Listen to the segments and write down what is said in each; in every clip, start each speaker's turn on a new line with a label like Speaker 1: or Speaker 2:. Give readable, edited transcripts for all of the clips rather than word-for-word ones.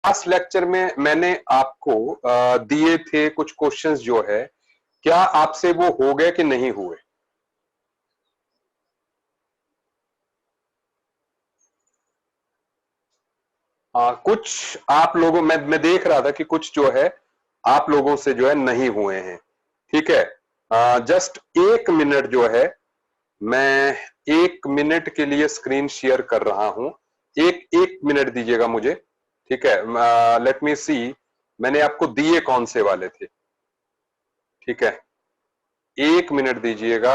Speaker 1: Last lecture में मैंने आपको दिए थे कुछ क्वेश्चंस जो है, क्या आपसे वो हो गए कि नहीं हुए? कुछ आप लोगों मैं देख रहा था कि कुछ जो है आप लोगों से जो है नहीं हुए हैं। ठीक है, जस्ट 1 मिनट जो है, मैं 1 मिनट के लिए स्क्रीन शेयर कर रहा हूं। एक एक मिनट दीजिएगा मुझे। ठीक है, लेट मी सी मैंने आपको दिए कौन से वाले थे। ठीक है, 1 मिनट दीजिएगा।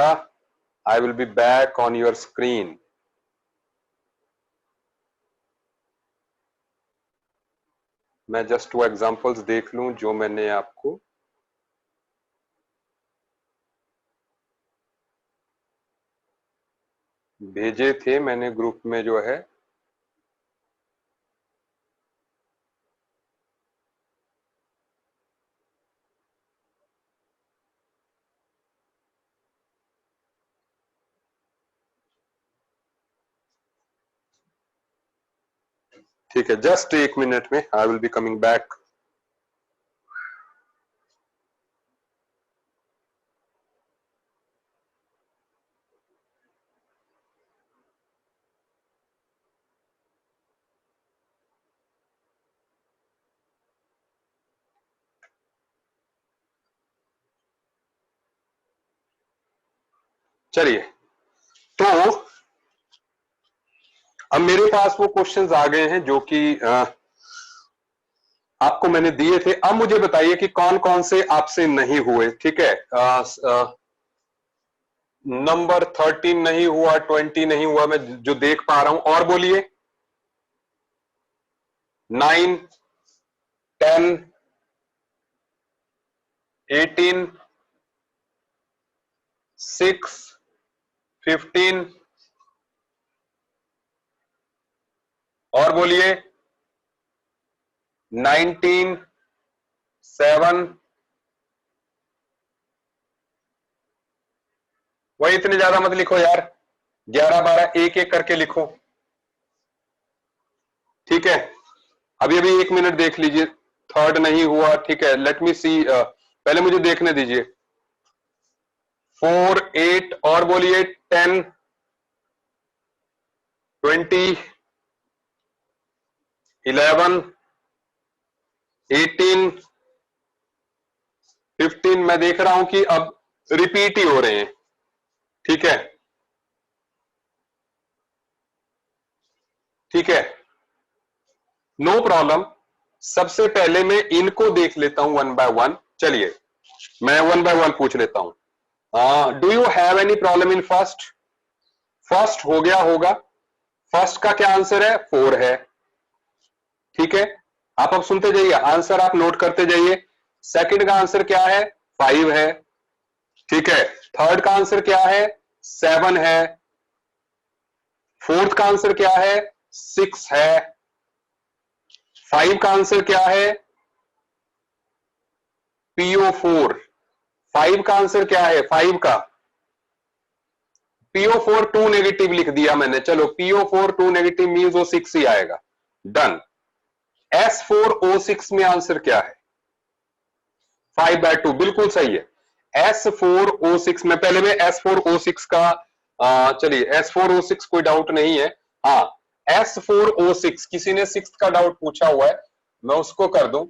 Speaker 1: I will be back on your screen. मैं जस्ट वो एग्जांपल्स देख लूं जो मैंने आपको भेजे थे, मैंने ग्रुप में जो है। ठीक है, जस्ट 1 मिनट में I will be coming back. चलिए, तो अब मेरे पास वो क्वेश्चंस आ गए हैं जो कि आपको मैंने दिए थे। अब मुझे बताइए कि कौन कौन से आपसे नहीं हुए। ठीक है, नंबर 13 नहीं हुआ, 20 नहीं हुआ, मैं जो देख पा रहा हूं। और बोलिए, 9, 10, 18, 6, 15, और बोलिए 19, 7। वही इतने ज्यादा मत लिखो यार, 11, 12 एक एक करके लिखो। ठीक है, अभी अभी 1 मिनट देख लीजिए। थर्ड नहीं हुआ। ठीक है, लेट मी सी, पहले मुझे देखने दीजिए। 4, 8, और बोलिए 10, 20, 11, 18, 15। मैं देख रहा हूं कि अब रिपीट ही हो रहे हैं। ठीक है, ठीक है, नो प्रॉब्लम। सबसे पहले मैं इनको देख लेता हूं वन बाय वन। चलिए, मैं वन बाय वन पूछ लेता हूं। Do you have any problem in first? First हो गया होगा। फर्स्ट का क्या आंसर है? 4 है। ठीक है, आप अब सुनते जाइए, आंसर आप नोट करते जाइए। सेकंड का आंसर क्या है? 5 है। ठीक है, थर्ड का आंसर क्या है? 7 है। फोर्थ का आंसर क्या है? 6 है। 5 का आंसर क्या है? PO4। 5 का आंसर क्या है? 5 का PO4 2 नेगेटिव लिख दिया मैंने। चलो, PO4 2 नेगेटिव मीन्स वो 6 ही आएगा। डन। S4O6 में आंसर क्या है? 5/2, बिल्कुल सही है। S4O6 में, पहले में S4O6 का, चलिए S4O6 कोई डाउट नहीं है। हाँ, S4O6 किसी ने 6 का डाउट पूछा हुआ है, मैं उसको कर दूं।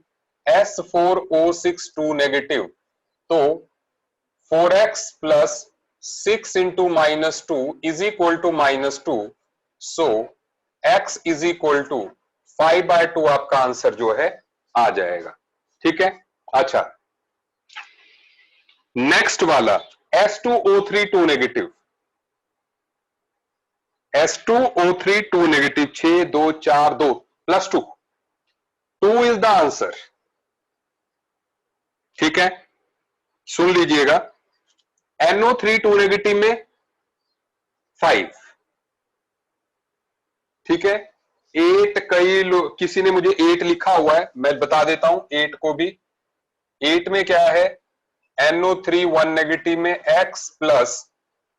Speaker 1: S4O6 2 नेगेटिव, तो 4x plus 6 into -2 is equal to -2। So x is equal to 5/2 आपका आंसर जो है आ जाएगा। ठीक है, अच्छा, नेक्स्ट वाला S2O3 2 negative. S2O3 2 negative, 6, 2, 4, 2 plus 2, 2 is the answer. ठीक है, सुन लीजिएगा। NO3 2 नेगेटिव में 5। ठीक है, 8, कई लोग, किसी ने मुझे 8 लिखा हुआ है, मैं बता देता हूं 8 को भी। 8 में क्या है? NO3 1 नेगेटिव में x plus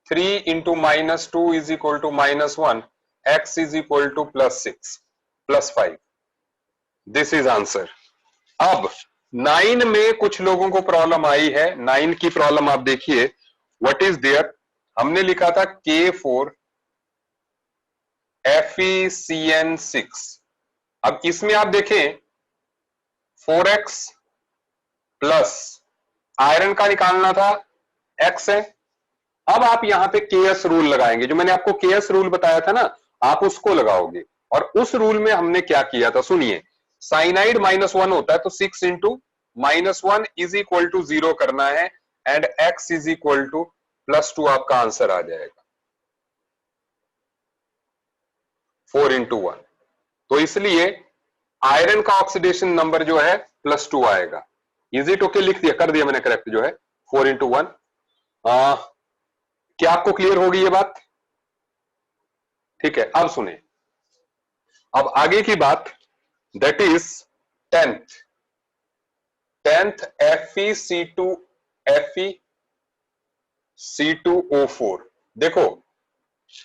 Speaker 1: 3 into -2 is equal to -1, x is equal to +6 +5। This is answer. अब 9 में कुछ लोगों को प्रॉब्लम आई है। 9 की प्रॉब्लम आप देखिए, व्हाट इज देयर। हमने लिखा था K4 FeCN6। अब इसमें आप देखें 4x प्लस आयरन का निकालना था, x है। अब आप यहां पे केएस रूल लगाएंगे, जो मैंने आपको केएस रूल बताया था ना, आप उसको लगाओगे। और उस रूल में हमने क्या किया था सुनिए, साइनाइड -1 होता है तो 6 इंटू -1 इज इक्वल टू 0 करना है, and x is equal to +2 आपका आंसर आ जाएगा। 4 इंटू 1, तो इसलिए आयरन का ऑक्सीडेशन नंबर जो है +2 आएगा। इज इट ओके, लिख दिया, कर दिया मैंने करेक्ट जो है 4 इंटू 1। क्या आपको क्लियर होगी ये बात? ठीक है, अब सुने, अब आगे की बात, दैट इज 10th FeC2O4। देखो,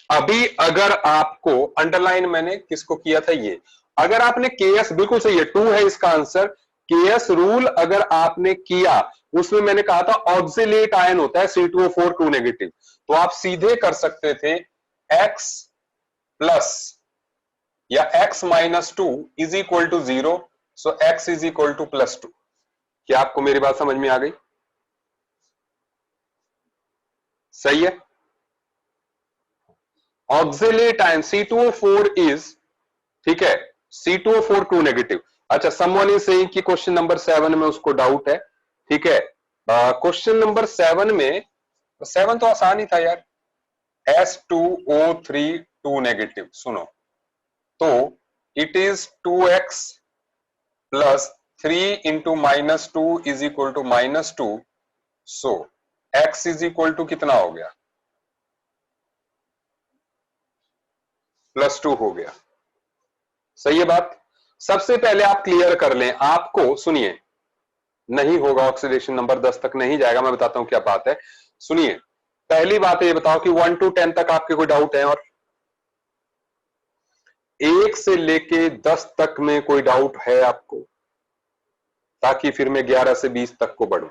Speaker 1: अभी अगर आपको अंडरलाइन मैंने किसको किया था, ये अगर आपने केएस, बिल्कुल सही है, 2 है इसका आंसर। केएस रूल अगर आपने किया, उसमें मैंने कहा था ऑक्सिलेट आयन होता है C2O4 2 नेगेटिव, तो आप सीधे कर सकते थे x प्लस या x -2 is equal to 0, so x is equal to +2। क्या आपको मेरी बात समझ में आ गई? सही है। ऑक्सिलेट आयन C2O4 इज, ठीक है, C2O4 2 नेगेटिव। अच्छा, समवन इज सेइंग कि क्वेश्चन नंबर 7 में उसको डाउट है। ठीक है, क्वेश्चन नंबर 7 में, 7 तो आसान ही था यार, S2O3 2 नेगेटिव। सुनो, तो it is 2x plus 3 into -2 is equal to -2, so x is equal to कितना हो गया, +2 हो गया। सही है बात। सबसे पहले आप क्लियर कर लें, आपको सुनिए, नहीं होगा ऑक्सीडेशन नंबर 10 तक नहीं जाएगा, मैं बताता हूं क्या बात है। सुनिए, पहली बात ये बताओ कि 1 to 10 तक आपके कोई डाउट है, और 1 से लेके 10 तक में कोई डाउट है आपको, ताकि फिर मैं 11 से 20 तक को बढ़ूं।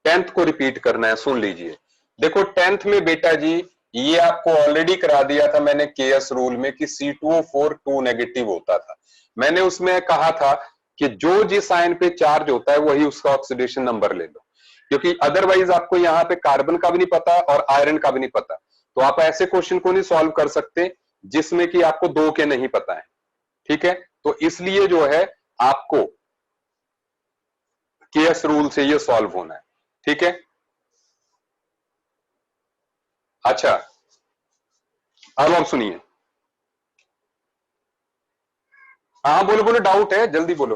Speaker 1: 10th को रिपीट करना है, सुन लीजिए। देखो 10th में बेटा जी, ये आपको ऑलरेडी करा दिया था मैंने केएस रूल में कि C2O4 2 नेगेटिव होता था। मैंने उसमें कहा था कि जो जिस आयन पे चार्ज होता है वही उसका ऑक्सीडेशन नंबर ले लो, क्योंकि अदरवाइज आपको यहाँ पे कार्बन का भी नहीं पता और आयरन का भी नहीं पता, तो आप ऐसे क्वेश्चन को नहीं सॉल्व कर सकते जिसमें कि आपको 2 के नहीं पता है। ठीक है, तो इसलिए जो है आपको केएस रूल से ये सॉल्व होना है। ठीक है, अच्छा, अब आप सुनिए। हाँ बोलो बोलो, डाउट है, जल्दी बोलो।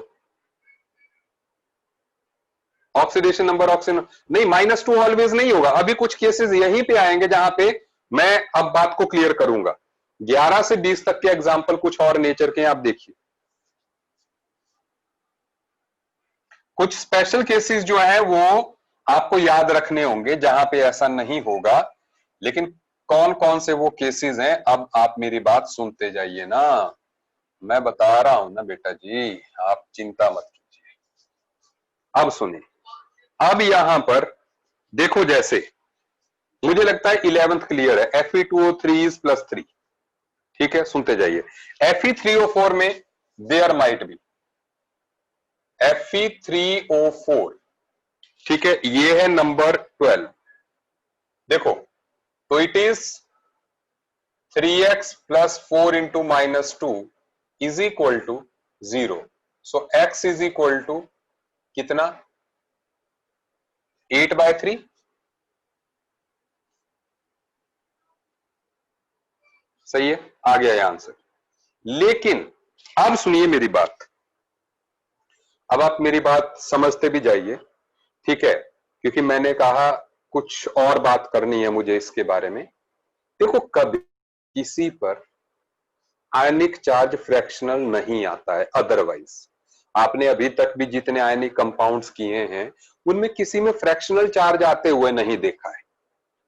Speaker 1: ऑक्सीडेशन नंबर, ऑक्सीजन नहीं, -2 ऑलवेज नहीं होगा। अभी कुछ केसेस यहीं पे आएंगे जहां पे मैं अब बात को क्लियर करूंगा। 11 से 20 तक के एग्जाम्पल कुछ और नेचर के हैं, आप देखिए। कुछ स्पेशल केसेस जो है वो आपको याद रखने होंगे जहां पे ऐसा नहीं होगा, लेकिन कौन कौन से वो केसेस हैं, अब आप मेरी बात सुनते जाइए ना, मैं बता रहा हूं ना बेटा जी, आप चिंता मत कीजिए। अब सुनिए, अब यहां पर देखो, जैसे मुझे लगता है 11th क्लियर है, Fe2O3 इज +3। ठीक है, सुनते जाइए। Fe3O4 में देयर माइट बी Fe3O4, ठीक है, ये है नंबर 12। देखो, तो it is 3x plus 4 into -2 is equal to 0, so x is equal to कितना, 8/3। सही है, आ गया ये आंसर। लेकिन अब सुनिए मेरी बात, अब आप मेरी बात समझते भी जाइए। ठीक है, क्योंकि मैंने कहा कुछ और बात करनी है मुझे इसके बारे में। देखो, कभी किसी पर आयनिक चार्ज फ्रैक्शनल नहीं आता है, अदरवाइज आपने अभी तक भी जितने आयनिक कंपाउंड्स किए हैं उनमें किसी में फ्रैक्शनल चार्ज आते हुए नहीं देखा है,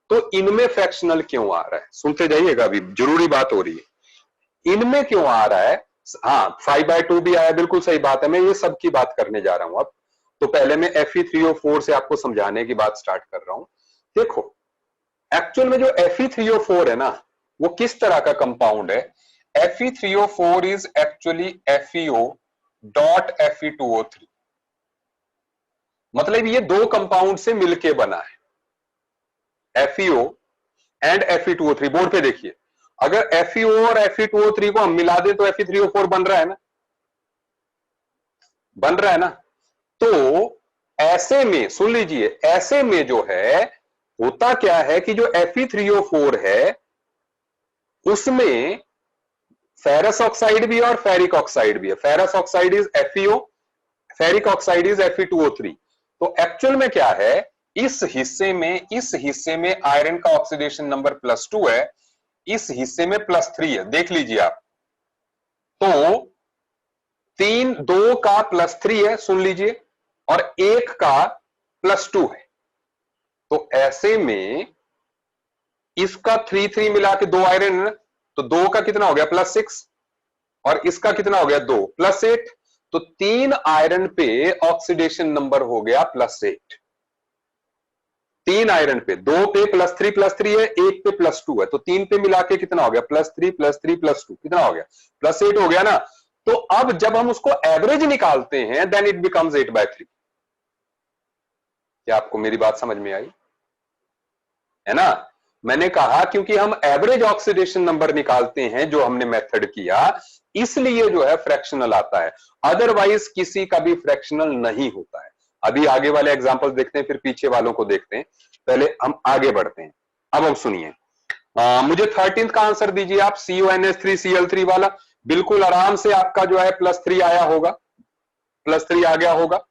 Speaker 1: तो इनमें फ्रैक्शनल क्यों आ रहा है, सुनते जाइएगा, अभी जरूरी बात हो रही है। इनमें क्यों आ रहा है, हाँ 5/2 भी आया, बिल्कुल सही बात है, मैं ये सब की बात करने जा रहा हूं अब। तो पहले मैं Fe3O4 से आपको समझाने की बात स्टार्ट कर रहा हूं। देखो एक्चुअल में जो Fe3O4 है ना, वो किस तरह का कंपाउंड है? Fe3O4 is actually FeO dot Fe2O3, मतलब ये दो कंपाउंड से मिलके बना है, FeO एंड Fe2O3। बोर्ड पे देखिए, अगर FeO और Fe2O3 को हम मिला दें तो Fe3O4 बन रहा है ना, बन रहा है ना। तो ऐसे में सुन लीजिए, ऐसे में जो है होता क्या है कि जो Fe3O4 है उसमें फेरस ऑक्साइड भी है और फेरिक ऑक्साइड भी है। Ferrous oxide is FeO, ferric oxide is Fe2O3। तो एक्चुअल में क्या है, इस हिस्से में आयरन का ऑक्सीडेशन नंबर +2 है, इस हिस्से में +3 है। देख लीजिए आप, तो 2 का +3 है, सुन लीजिए, और 1 का +2 है। तो ऐसे में इसका 3 मिला के 2 आयरन है, तो 2 का कितना हो गया +6, और इसका कितना हो गया 2 +8। तो 3 आयरन पे ऑक्सीडेशन नंबर हो गया +8। 3 आयरन पे, 2 पे +3 है, 1 पे +2 है, तो 3 पे मिला के कितना हो गया +3 +3 +2, कितना हो गया +8 हो गया ना। तो अब जब हम उसको एवरेज निकालते हैं देन इट बिकम्स 8/3। क्या आपको मेरी बात समझ में आई है ना? मैंने कहा क्योंकि हम एवरेज ऑक्सीडेशन नंबर निकालते हैं जो हमने मेथड किया, इसलिए जो है फ्रैक्शनल आता है, अदरवाइज किसी का भी फ्रैक्शनल नहीं होता है। अभी आगे वाले एग्जांपल्स देखते हैं, फिर पीछे वालों को देखते हैं, पहले हम आगे बढ़ते हैं। अब सुनिए, मुझे 13th का आंसर दीजिए आप, CONH3Cl3 वाला। बिल्कुल आराम से आपका जो है +3 आया होगा, +3 आ गया होगा,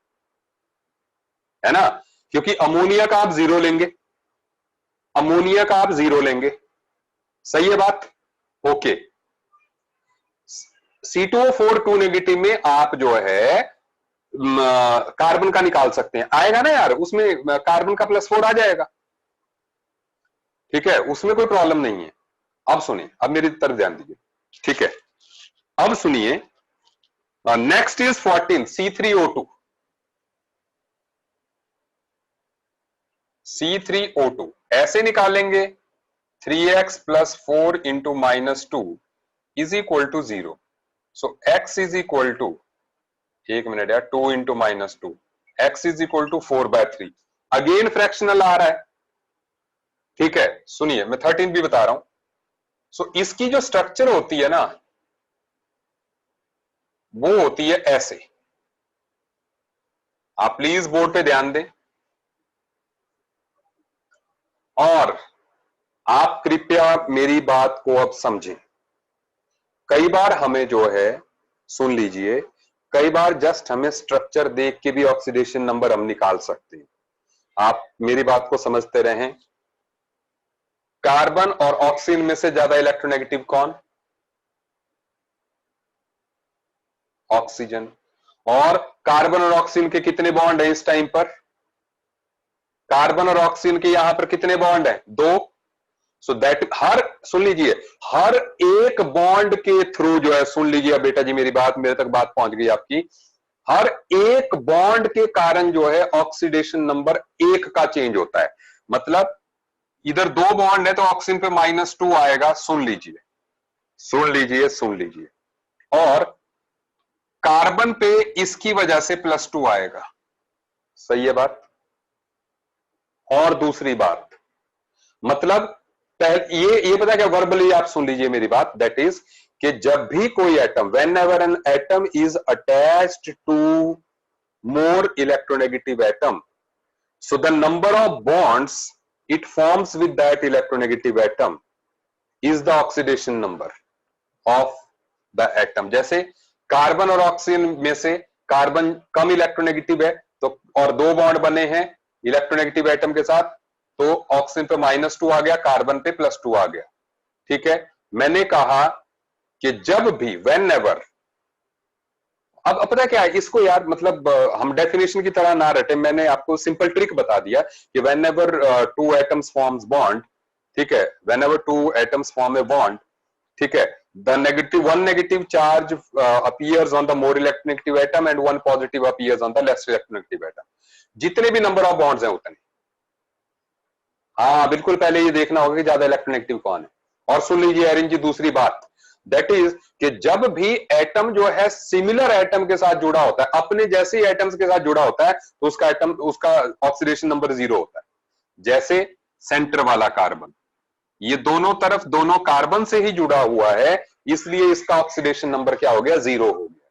Speaker 1: है ना? क्योंकि अमोनिया का आप 0 लेंगे, अमोनिया का आप 0 लेंगे, सही है बात? ओके। C2O4 2 नेगेटिव में आप जो है कार्बन का निकाल सकते हैं, आएगा ना यार, उसमें कार्बन का +4 आ जाएगा, ठीक है, उसमें कोई प्रॉब्लम नहीं है। अब सुनिए, अब मेरी तरफ ध्यान दीजिए, ठीक है? अब सुनिए, नेक्स्ट इज 14 C3O2। C3O2 ऐसे निकालेंगे, 3x + 4 × -2 is equal to 0। So x is equal to, एक मिनट यार, 2 × -2, x is equal to 4/3। Again fractional आ रहा है, ठीक है? सुनिए, मैं 13 भी बता रहा हूं। सो इसकी जो स्ट्रक्चर होती है ना, वो होती है ऐसे। आप प्लीज बोर्ड पे ध्यान दें, और आप कृपया मेरी बात को अब समझें। कई बार हमें जो है, सुन लीजिए, कई बार जस्ट हमें स्ट्रक्चर देख के भी ऑक्सीडेशन नंबर हम निकाल सकते हैं। आप मेरी बात को समझते रहें। कार्बन और ऑक्सीजन में से ज्यादा इलेक्ट्रोनेगेटिव कौन? ऑक्सीजन। और कार्बन और ऑक्सीजन के कितने बॉन्ड हैं इस टाइम पर? कार्बन और ऑक्सीजन के यहां पर कितने बॉन्ड हैं? 2। सो दैट हर, सुन लीजिए, हर एक बॉन्ड के थ्रू जो है, सुन लीजिए बेटा जी मेरी बात, मेरे तक बात पहुंच गई आपकी, हर एक बॉन्ड के कारण जो है ऑक्सीडेशन नंबर 1 का चेंज होता है। मतलब इधर 2 बॉन्ड है तो ऑक्सीजन पे -2 आएगा, सुन लीजिए, सुन लीजिए, सुन लीजिए, और कार्बन पे इसकी वजह से +2 आएगा, सही है बात? और दूसरी बात, मतलब ये पता क्या, वर्बली आप सुन लीजिए मेरी बात, दैट इज कि जब भी कोई atom, whenever an atom is attached to more electronegative atom, so the number of bonds it forms with that electronegative atom is the oxidation number of the atom। जैसे carbon और oxygen में से carbon कम electronegative है, तो और 2 bond बने हैं electronegative atom के साथ, तो ऑक्सीजन पे -2 आ गया, कार्बन पे +2 आ गया, ठीक है? मैंने कहा कि जब भी, वेन एवर, अब पता क्या है इसको यार, मतलब हम डेफिनेशन की तरह ना रटे, मैंने आपको सिंपल ट्रिक बता दिया कि when ever 2 atoms forms bond, ठीक है, when ever 2 atoms form a bond, ठीक है, the negative one negative charge appears on the more electronegative atom and one positive appears on the less electronegative atom. जितने भी number of bonds हैं उतने। हाँ बिल्कुल, पहले ये देखना होगा कि ज्यादा इलेक्ट्रोनेगेटिव कौन है। और सुन लीजिए एरिन जी दूसरी बात, दैट इज कि जब भी एटम जो है सिमिलर एटम के साथ जुड़ा होता है, अपने जैसे ही एटम्स के साथ जुड़ा होता है, तो उसका एटम उसका ऑक्सीडेशन नंबर 0 होता है। जैसे सेंटर वाला कार्बन, ये दोनों तरफ दोनों कार्बन से ही जुड़ा हुआ है, इसलिए इसका ऑक्सीडेशन नंबर क्या हो गया, 0 हो गया।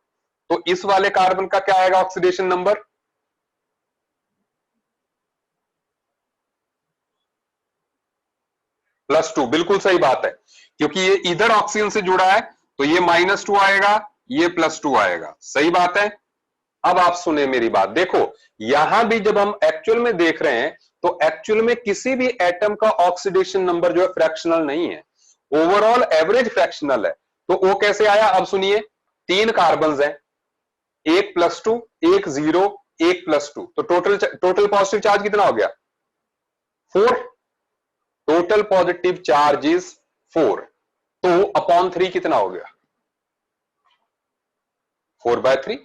Speaker 1: तो इस वाले कार्बन का क्या आएगा ऑक्सीडेशन नंबर, +2। बिल्कुल सही बात है, क्योंकि ये इधर ऑक्सीजन से जुड़ा है, तो ये -2 आएगा, ये +2 आएगा। सही बात है। अब आप सुने मेरी बात, देखो यहां भी जब हम एक्चुअल में देख रहे हैं, तो एक्चुअल में किसी भी एटम का ऑक्सीडेशन नंबर जो है फ्रैक्शनल नहीं है, ओवरऑल एवरेज फ्रैक्शनल है। तो वो कैसे आया, अब सुनिए, 3 कार्बन हैं, एक +2, एक 0, एक +2, तो टोटल पॉजिटिव चार्ज कितना हो गया, 4। टोटल पॉजिटिव चार्ज इज 4, तो अपॉन 3 कितना हो गया, 4/3।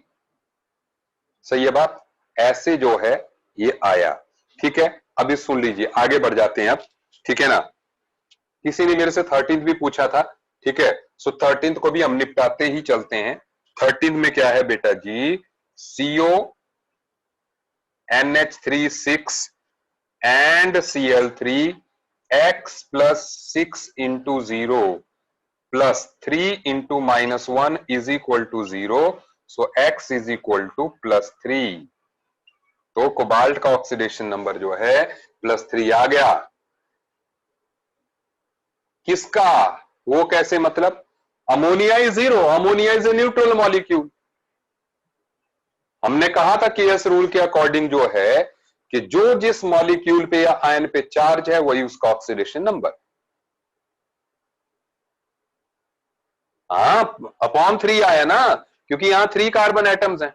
Speaker 1: सही है बात, ऐसे जो है ये आया। ठीक है, अभी सुन लीजिए, आगे बढ़ जाते हैं अब। ठीक है ना, किसी ने मेरे से 13th भी पूछा था। ठीक है, सो 13th को भी हम निपटाते ही चलते हैं। 13th में क्या है बेटा जी, CO NH3 6 and Cl3 x + 6 × 0 + 3 × -1 = 0, so x = +3। तो कोबाल्ट का ऑक्सीडेशन नंबर जो है +3 आ गया। किसका, वो कैसे, मतलब ammonia is 0, ammonia is a neutral molecule. हमने कहा था केएस रूल के अकॉर्डिंग जो है कि जो जिस मॉलिक्यूल पे या आयन पे चार्ज है वही उसका ऑक्सीडेशन नंबर। हाँ, अपॉन 3 आया ना, क्योंकि यहां 3 कार्बन एटम्स हैं।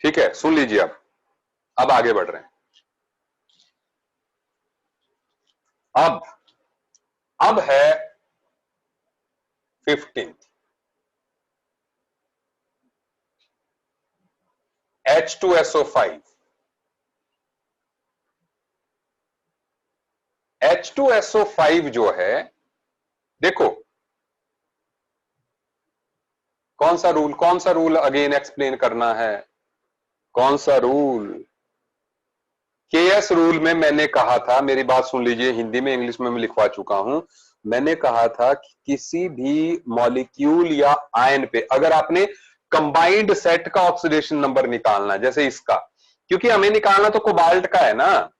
Speaker 1: ठीक है, सुन लीजिए अब आगे बढ़ रहे हैं। अब है 15th, H2SO5। H2SO5 जो है, देखो कौन सा रूल अगेन एक्सप्लेन करना है, कौन सा रूल, केएस रूल में मैंने कहा था, मेरी बात सुन लीजिए, हिंदी में इंग्लिश में मैं लिखवा चुका हूं। मैंने कहा था कि किसी भी मॉलिक्यूल या आयन पे अगर आपने कंबाइंड सेट का ऑक्सीडेशन नंबर निकालना, जैसे इसका, क्योंकि हमें निकालना तो कोबाल्ट का है ना,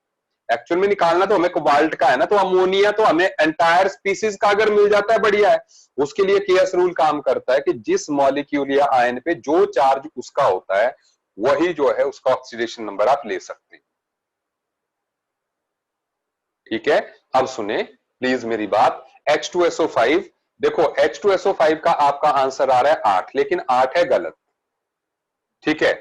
Speaker 1: एक्चुअल में निकालना तो हमें कोबाल्ट का है ना, तो अमोनिया तो हमें एंटायर स्पीसीज का अगर मिल जाता है बढ़िया है। उसके लिए केएस रूल काम करता है कि जिस मॉलिक्यूल या आयन पे जो चार्ज उसका होता है वही जो है उसका ऑक्सीडेशन नंबर आप ले सकते हैं। ठीक है, अब सुने प्लीज मेरी बात। H2SO5, देखो H2SO5 का आपका आंसर आ रहा है 8, लेकिन 8 है गलत। ठीक है,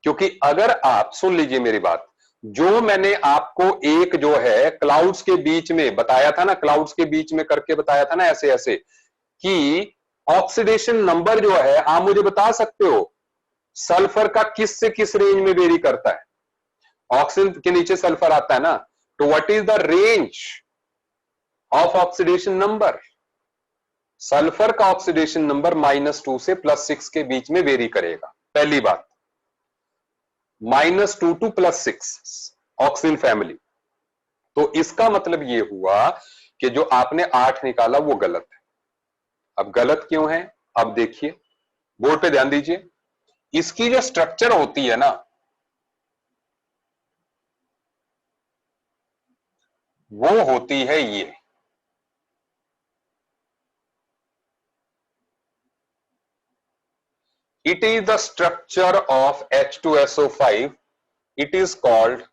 Speaker 1: क्योंकि अगर आप सुन लीजिए मेरी बात, जो मैंने आपको एक जो है क्लाउड्स के बीच में बताया था ना, क्लाउड्स के बीच में करके बताया था ना ऐसे ऐसे, कि ऑक्सीडेशन नंबर जो है, आप मुझे बता सकते हो सल्फर का किस से किस रेंज में वेरी करता है, ऑक्सीजन के नीचे सल्फर आता है ना, तो what is the range of oxidation number, sulphur का ऑक्सीडेशन नंबर -2 से +6 के बीच में वेरी करेगा। पहली बात, -2 to +6 ऑक्सीजन फैमिली। तो इसका मतलब यह हुआ कि जो आपने 8 निकाला वो गलत है। अब गलत क्यों है, अब देखिए, बोर्ड पे ध्यान दीजिए, इसकी जो स्ट्रक्चर होती है ना, वो होती है ये, it is the structure of H2SO5, it is called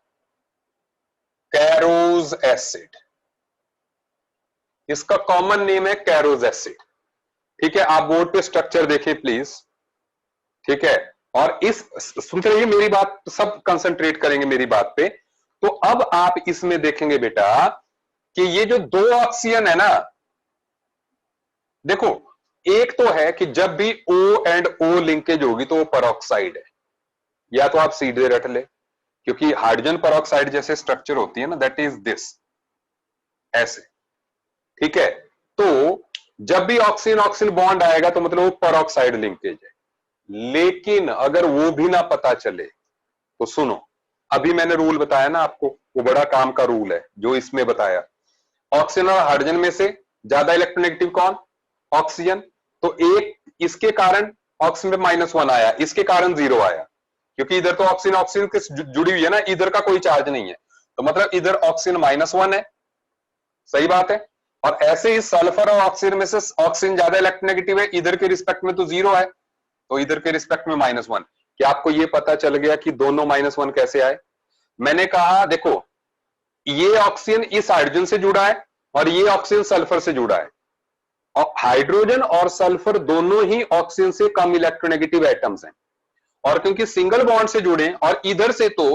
Speaker 1: कैरोज acid, इसका कॉमन नेम है कैरोज एसिड। ठीक है, आप बोर्ड पे स्ट्रक्चर देखें प्लीज। ठीक है, और इस सुनते रहिए मेरी बात, सब कंसंट्रेट करेंगे मेरी बात पे। तो अब आप इसमें देखेंगे बेटा कि ये जो 2 ऑक्सीजन है ना, देखो, एक तो है कि जब भी O एंड O लिंकेज होगी तो वो परऑक्साइड है, या तो आप सीधे रट ले, क्योंकि हाइड्रोजन परऑक्साइड जैसे स्ट्रक्चर होती है ना, दैट इज दिस, ऐसे। ठीक है, तो जब भी ऑक्सीजन ऑक्सीजन बॉन्ड आएगा तो मतलब वो परऑक्साइड लिंकेज है। लेकिन अगर वो भी ना पता चले तो सुनो, अभी मैंने रूल बताया ना आपको, वो बड़ा काम का रूल है जो इसमें बताया। ऑक्सीजन और हाइड्रोजन में से ज्यादा इलेक्ट्रोनेगेटिव कौन? ऑक्सीजन। तो एक इसके कारण ऑक्सीजन में -1 आया, इसके कारण 0 आया, क्योंकि इधर तो ऑक्सीजन ऑक्सीजन के जुड़ी हुई है ना, इधर का कोई चार्ज नहीं है, तो मतलब इधर ऑक्सीजन -1 है। सही बात है। और ऐसे ही सल्फर और ऑक्सीजन में से ऑक्सीजन ज्यादा इलेक्ट्रोनेगेटिव है, इधर के रिस्पेक्ट में तो 0 है, तो इधर के रिस्पेक्ट में -1। क्या आपको यह पता चल गया कि दोनों -1 कैसे आए? मैंने कहा देखो, ये ऑक्सीजन इस हाइड्रोजन से जुड़ा है और ये ऑक्सीजन सल्फर से जुड़ा है, और हाइड्रोजन और सल्फर दोनों ही ऑक्सीजन से कम इलेक्ट्रोनेगेटिव एटम्स हैं, और क्योंकि सिंगल बॉन्ड से जुड़े हैं और इधर से तो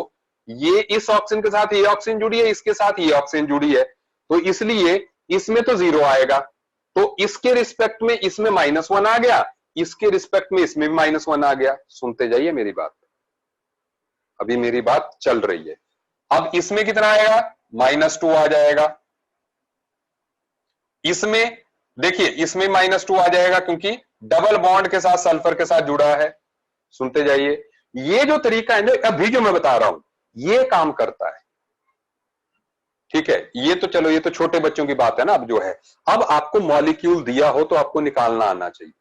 Speaker 1: ये इस ऑक्सीजन के साथ ये ऑक्सीजन जुड़ी है, इसके साथ ये ऑक्सीजन जुड़ी है, तो इसलिए इसमें तो 0 आएगा, तो इसके रिस्पेक्ट में इसमें -1 आ गया, इसके रिस्पेक्ट में इसमें भी -1 आ गया। सुनते जाइए मेरी बात, अभी मेरी बात चल रही है। अब इसमें कितना आएगा? -2 आ जाएगा। इसमें देखिए, इसमें -2 आ जाएगा क्योंकि डबल बॉन्ड के साथ सल्फर के साथ जुड़ा है। सुनते जाइए, ये जो तरीका है ना, अभी जो मैं बता रहा हूं, ये काम करता है। ठीक है, ये तो चलो, ये तो छोटे बच्चों की बात है ना। अब जो है, अब आपको मॉलिक्यूल दिया हो तो आपको निकालना आना चाहिए।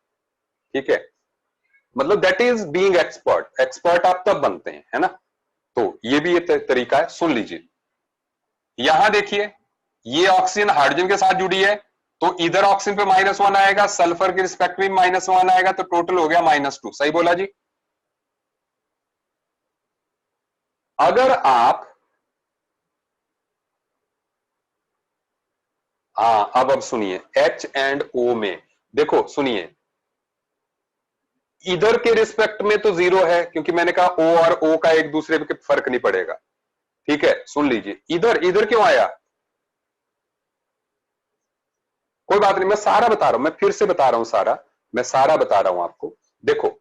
Speaker 1: ठीक है, मतलब that is being expert. Expert आप तब बनते हैं, है ना। तो ये भी ये तरीका है, सुन लीजिए। यहां देखिए, ये ऑक्सीजन हाइड्रोजन के साथ जुड़ी है, तो इधर ऑक्सीजन पे -1 आएगा, सल्फर के रिस्पेक्ट में -1 आएगा, तो टोटल हो गया -2। सही बोला जी। अगर आप, हाँ अब सुनिए, H एंड O में देखो, सुनिए, इधर के रिस्पेक्ट में तो 0 है, क्योंकि मैंने कहा O और O का एक दूसरे पे फर्क नहीं पड़ेगा। ठीक है, सुन लीजिए, इधर इधर क्यों आया? कोई बात नहीं, मैं सारा बता रहा हूं, मैं फिर से बता रहा हूं सारा, मैं सारा बता रहा हूं आपको। देखो,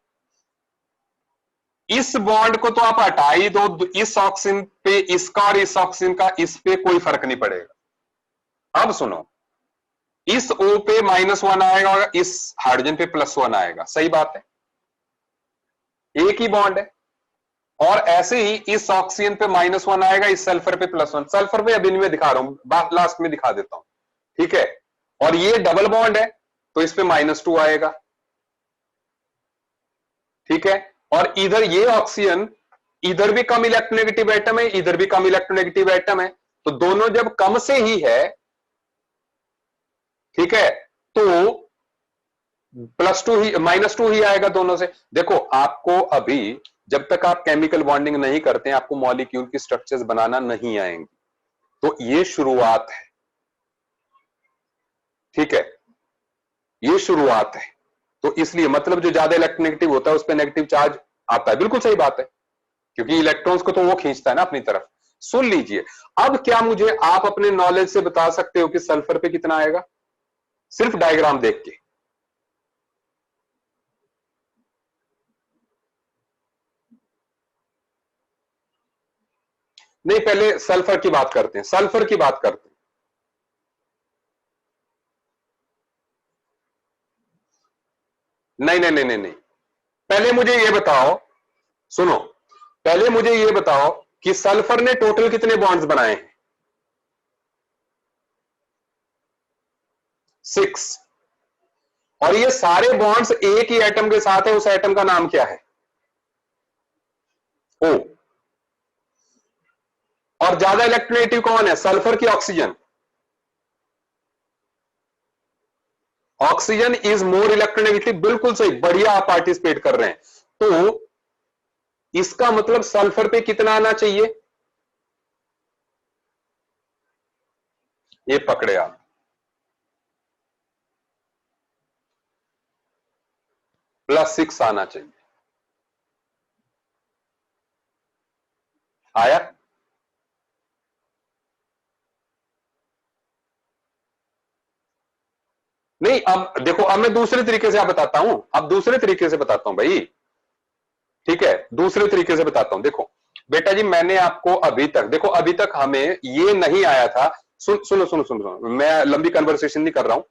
Speaker 1: इस बॉन्ड को तो आप हटा ही दो, इस ऑक्सीजन पे इसका और इस ऑक्सीजन का इस पे कोई फर्क नहीं पड़ेगा। अब सुनो, इस O पे -1 आएगा और इस हाइड्रोजन पे +1 आएगा। सही बात है, एक ही बॉन्ड है। और ऐसे ही इस ऑक्सीजन पे -1 आएगा, इस सल्फर पे +1। सल्फर पे अभी मैं दिखा रहा हूं, बात लास्ट में दिखा देता हूं। ठीक है, और ये डबल बॉन्ड है, तो इस पे -2 आएगा। ठीक है, और इधर ये ऑक्सीजन, इधर भी कम इलेक्ट्रोनेगेटिव एटम है, इधर भी कम इलेक्ट्रोनेगेटिव एटम है, तो दोनों जब कम से ही है, ठीक है, तो +2 ही -2 ही आएगा दोनों से। देखो, आपको अभी जब तक आप केमिकल बॉन्डिंग नहीं करते हैं, आपको मॉलिक्यूल की स्ट्रक्चर्स बनाना नहीं आएंगी, तो ये शुरुआत है। ठीक है, ये शुरुआत है, तो इसलिए मतलब जो ज्यादा इलेक्ट्रोनेगेटिव होता है उस पर नेगेटिव चार्ज आता है। बिल्कुल सही बात है, क्योंकि इलेक्ट्रॉन्स को तो वो खींचता है ना अपनी तरफ। सुन लीजिए, अब क्या मुझे आप अपने नॉलेज से बता सकते हो कि सल्फर पे कितना आएगा? सिर्फ डायग्राम देख के। नहीं, पहले सल्फर की बात करते हैं, सल्फर की बात करते हैं। नहीं नहीं नहीं नहीं नहीं, पहले मुझे ये बताओ, सुनो, पहले मुझे ये बताओ कि सल्फर ने टोटल कितने बॉन्ड्स बनाए हैं? 6। और ये सारे बॉन्ड्स एक ही एटम के साथ है, उस एटम का नाम क्या है? ओ। और ज्यादा इलेक्ट्रोनेगेटिव कौन है, सल्फर की oxygen? Oxygen is more electronegative. बिल्कुल सही, बढ़िया, आप पार्टिसिपेट कर रहे हैं। तो इसका मतलब सल्फर पे कितना आना चाहिए? ये पकड़े आप, +6 आना चाहिए। आया? नहीं, अब देखो, अब मैं दूसरे तरीके से आप बताता हूं, अब दूसरे तरीके से बताता हूं भाई, ठीक है, दूसरे तरीके से बताता हूं। देखो बेटा जी, मैंने आपको अभी तक, देखो अभी तक हमें ये नहीं आया था, सुनो सुनो सुनो, मैं लंबी कन्वर्सेशन नहीं कर रहा हूं,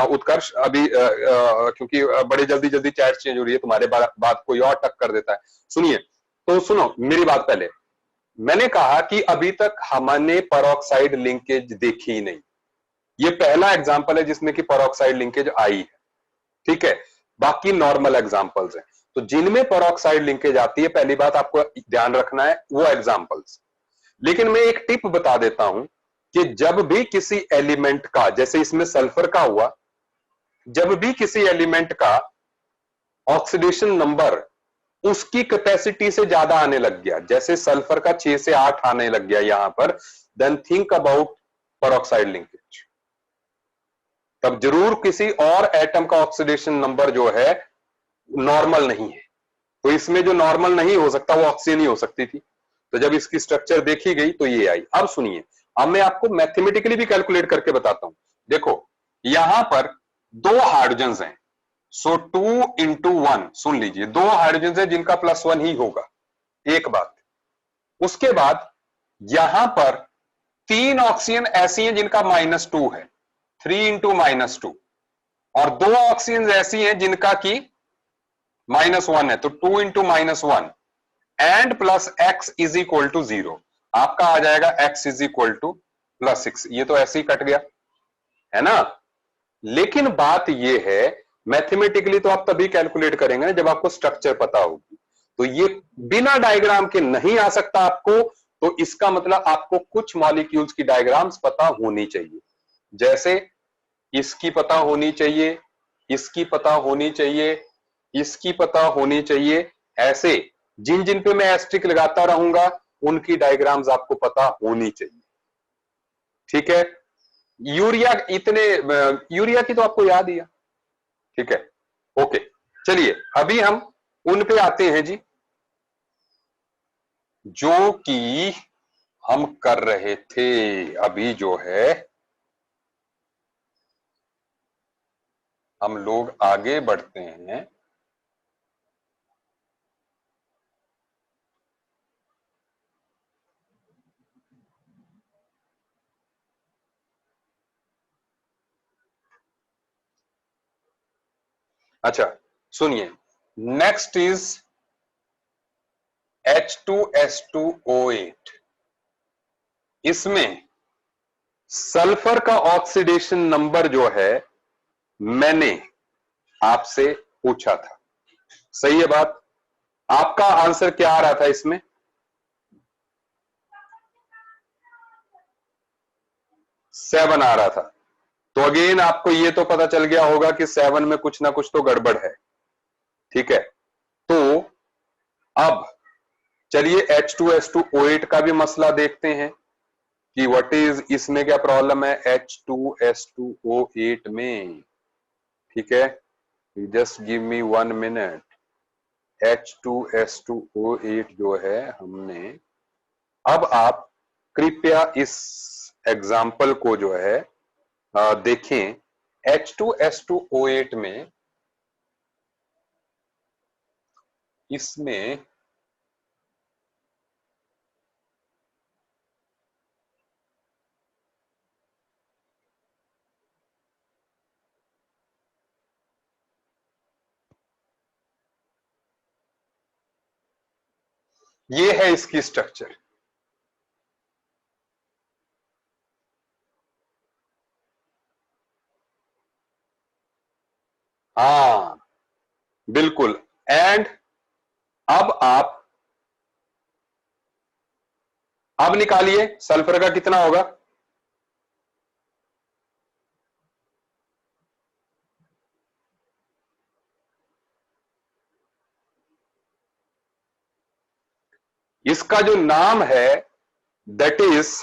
Speaker 1: उत्कर्ष अभी क्योंकि बड़े जल्दी जल्दी चैट चेंज हो रही है, तुम्हारे बात कोई और टक कर देता है। सुनिए, तो सुनो मेरी बात पहले। मैंने कहा कि अभी तक हमने परऑक्साइड लिंकेज देखी ही नहीं, ये पहला एग्जाम्पल है जिसमें कि परऑक्साइड लिंकेज आई है, ठीक है। बाकी नॉर्मल एग्जाम्पल्स हैं। तो जिनमें परऑक्साइड लिंकेज आती है, पहली बात आपको ध्यान रखना है वो एग्जाम्पल्स। लेकिन मैं एक टिप बता देता हूं कि जब भी किसी एलिमेंट का, जैसे इसमें सल्फर का हुआ, जब भी किसी एलिमेंट का ऑक्सीडेशन नंबर उसकी कैपेसिटी से ज्यादा आने लग गया, जैसे सल्फर का 6 से 8 आने लग गया यहां पर, then think about peroxide linkage. तब जरूर किसी और एटम का ऑक्सीडेशन नंबर जो है नॉर्मल नहीं है। तो इसमें जो नॉर्मल नहीं हो सकता वो ऑक्सीजन ही हो सकती थी। तो जब इसकी स्ट्रक्चर देखी गई तो ये आई। अब सुनिए, अब मैं आपको मैथमेटिकली भी कैलकुलेट करके बताता हूं। देखो यहां पर दो हाइड्रोजन हैं, सो 2 into 1, सुन लीजिए, दो हाइड्रोजन है जिनका +1 ही होगा, एक बात। उसके बाद यहां पर 3 ऑक्सीजन ऐसी हैं जिनका -2 है, 3 into -2, और 2 ऑक्सीजन ऐसी हैं जिनका की -1 है, तो 2 into -1 and plus x is equal to 0। आपका आ जाएगा x इज इक्वल टू +6। ये तो ऐसे ही कट गया है ना। लेकिन बात ये है, मैथमेटिकली तो आप तभी कैलकुलेट करेंगे ना जब आपको स्ट्रक्चर पता होगी। तो ये बिना डायग्राम के नहीं आ सकता आपको, तो इसका मतलब आपको कुछ मॉलिक्यूल्स की डायग्राम्स पता होनी चाहिए। जैसे इसकी पता होनी चाहिए, इसकी पता होनी चाहिए, इसकी पता होनी चाहिए, ऐसे जिन जिन पे मैं एस्ट्रिक लगाता रहूंगा उनकी डायग्राम्स आपको पता होनी चाहिए, ठीक है। यूरिया इतने, यूरिया की तो आपको याद ही है, ठीक है, ओके। चलिए अभी हम उन पे आते हैं जी, जो कि हम कर रहे थे अभी, जो है हम लोग आगे बढ़ते हैं। अच्छा सुनिए, नेक्स्ट इज H2S2O8। इसमें सल्फर का ऑक्सीडेशन नंबर जो है मैंने आपसे पूछा था, सही है बात। आपका आंसर क्या आ रहा था इसमें? 7 आ रहा था। तो अगेन आपको ये तो पता चल गया होगा कि 7 में कुछ ना कुछ तो गड़बड़ है, ठीक है। तो अब चलिए H2S2O8 का भी मसला देखते हैं कि व्हाट इज, इसमें क्या प्रॉब्लम है H2S2O8 में, ठीक है। Just give me 1 minute. H2S2O8 जो है हमने, अब आप कृपया इस एग्जाम्पल को जो है देखें। H2S2O8 में, इसमें ये है इसकी स्ट्रक्चर। हाँ बिल्कुल। एंड अब आप, अब निकालिए सल्फर का कितना होगा। इसका जो नाम है that is